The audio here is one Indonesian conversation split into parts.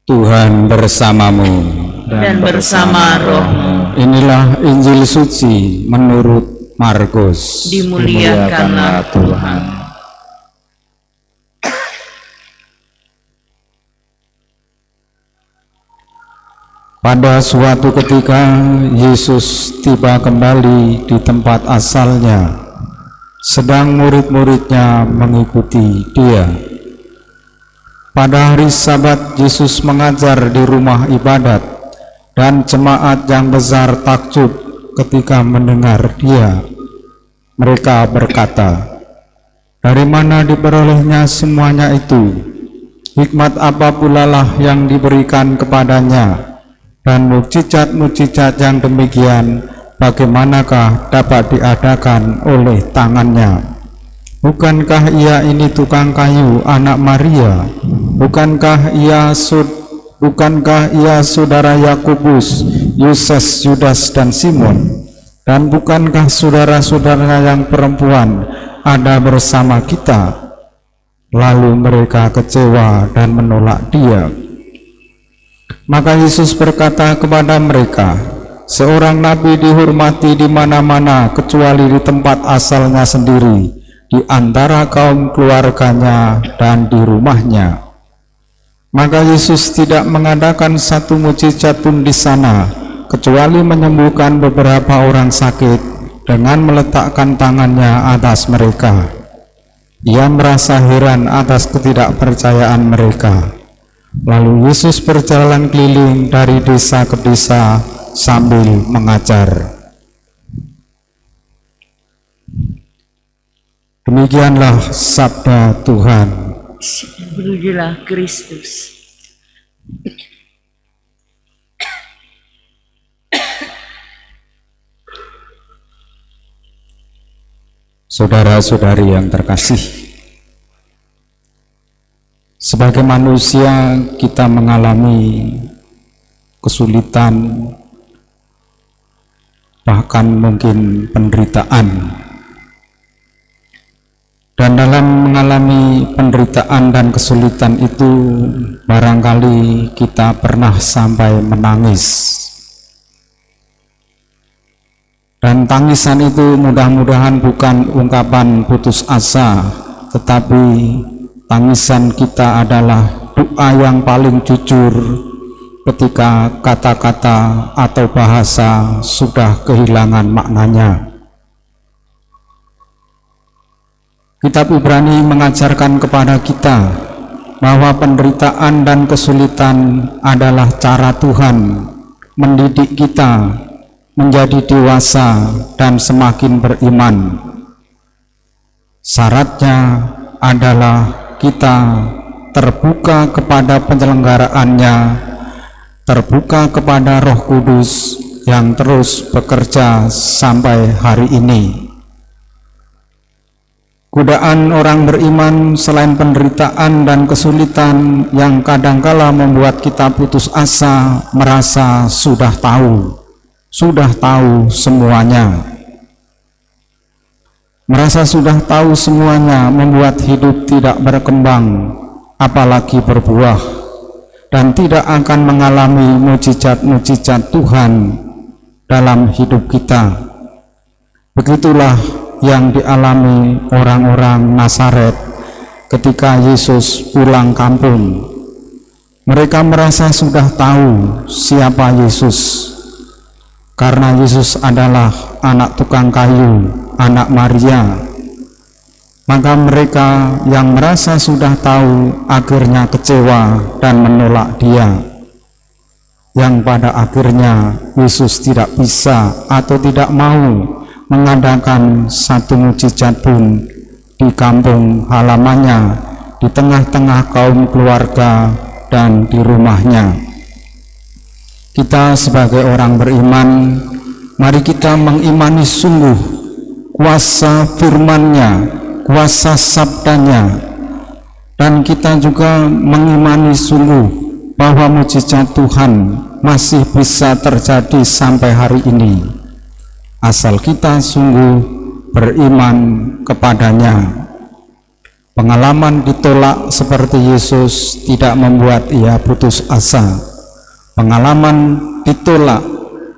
Tuhan bersamamu dan bersama rohmu. Inilah Injil suci menurut Markus. Dimuliakanlah Tuhan. Pada suatu ketika Yesus tiba kembali di tempat asalnya, sedang murid-muridnya mengikuti Dia. Pada hari Sabat Yesus mengajar di rumah ibadat, dan jemaat yang besar takjub ketika mendengar Dia. Mereka berkata, "Dari mana diperolehnya semuanya itu? Hikmat apa pula lah yang diberikan kepadanya? Dan mukjizat-mukjizat yang demikian bagaimanakah dapat diadakan oleh tangannya? Bukankah ia ini tukang kayu, anak Maria? Bukankah ia saudara Yakobus, Yoses, Yudas, dan Simon? Dan bukankah saudara-saudara yang perempuan ada bersama kita?" Lalu mereka kecewa dan menolak Dia. Maka Yesus berkata kepada mereka, "Seorang nabi dihormati di mana-mana kecuali di tempat asalnya sendiri, di antara kaum keluarganya dan di rumahnya." Maka Yesus tidak mengadakan satu mukjizat pun di sana, kecuali menyembuhkan beberapa orang sakit dengan meletakkan tangannya atas mereka. Ia merasa heran atas ketidakpercayaan mereka. Lalu Yesus berjalan keliling dari desa ke desa sambil mengajar. Demikianlah sabda Tuhan. Terpujilah Kristus. Saudara-saudari yang terkasih, sebagai manusia kita mengalami kesulitan, bahkan mungkin penderitaan. Dan dalam mengalami penderitaan dan kesulitan itu, barangkali kita pernah sampai menangis. Dan tangisan itu mudah-mudahan bukan ungkapan putus asa, tetapi tangisan kita adalah doa yang paling jujur ketika kata-kata atau bahasa sudah kehilangan maknanya. Kitab Ibrani mengajarkan kepada kita bahwa penderitaan dan kesulitan adalah cara Tuhan mendidik kita menjadi dewasa dan semakin beriman. Syaratnya adalah kita terbuka kepada penyelenggaraannya, terbuka kepada Roh Kudus yang terus bekerja sampai hari ini. Godaan orang beriman selain penderitaan dan kesulitan yang kadangkala membuat kita putus asa, merasa sudah tahu semuanya. Merasa sudah tahu semuanya membuat hidup tidak berkembang, apalagi berbuah, dan tidak akan mengalami mukjizat-mukjizat Tuhan dalam hidup kita. Begitulah yang dialami orang-orang Nazaret ketika Yesus pulang kampung. Mereka merasa sudah tahu siapa Yesus, karena Yesus adalah anak tukang kayu, anak Maria. Maka mereka yang merasa sudah tahu akhirnya kecewa dan menolak Dia, yang pada akhirnya Yesus tidak bisa atau tidak mau mengadakan satu mukjizat pun di kampung halamannya, di tengah-tengah kaum keluarga dan di rumahnya. Kita sebagai orang beriman, mari kita mengimani sungguh kuasa firman-Nya, kuasa sabdanya, dan kita juga mengimani sungguh bahwa mukjizat Tuhan masih bisa terjadi sampai hari ini, asal kita sungguh beriman kepadanya. Pengalaman ditolak seperti Yesus tidak membuat ia putus asa. Pengalaman ditolak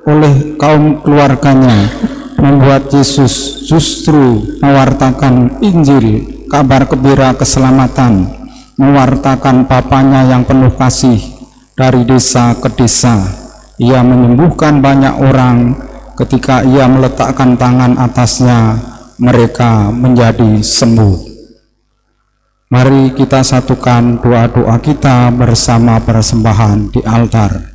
oleh kaum keluarganya membuat Yesus justru mewartakan Injil, kabar gembira keselamatan, mewartakan Bapanya yang penuh kasih dari desa ke desa. Ia menyembuhkan banyak orang. Ketika ia meletakkan tangan atasnya, mereka menjadi sembuh. Mari kita satukan doa-doa kita bersama persembahan di altar.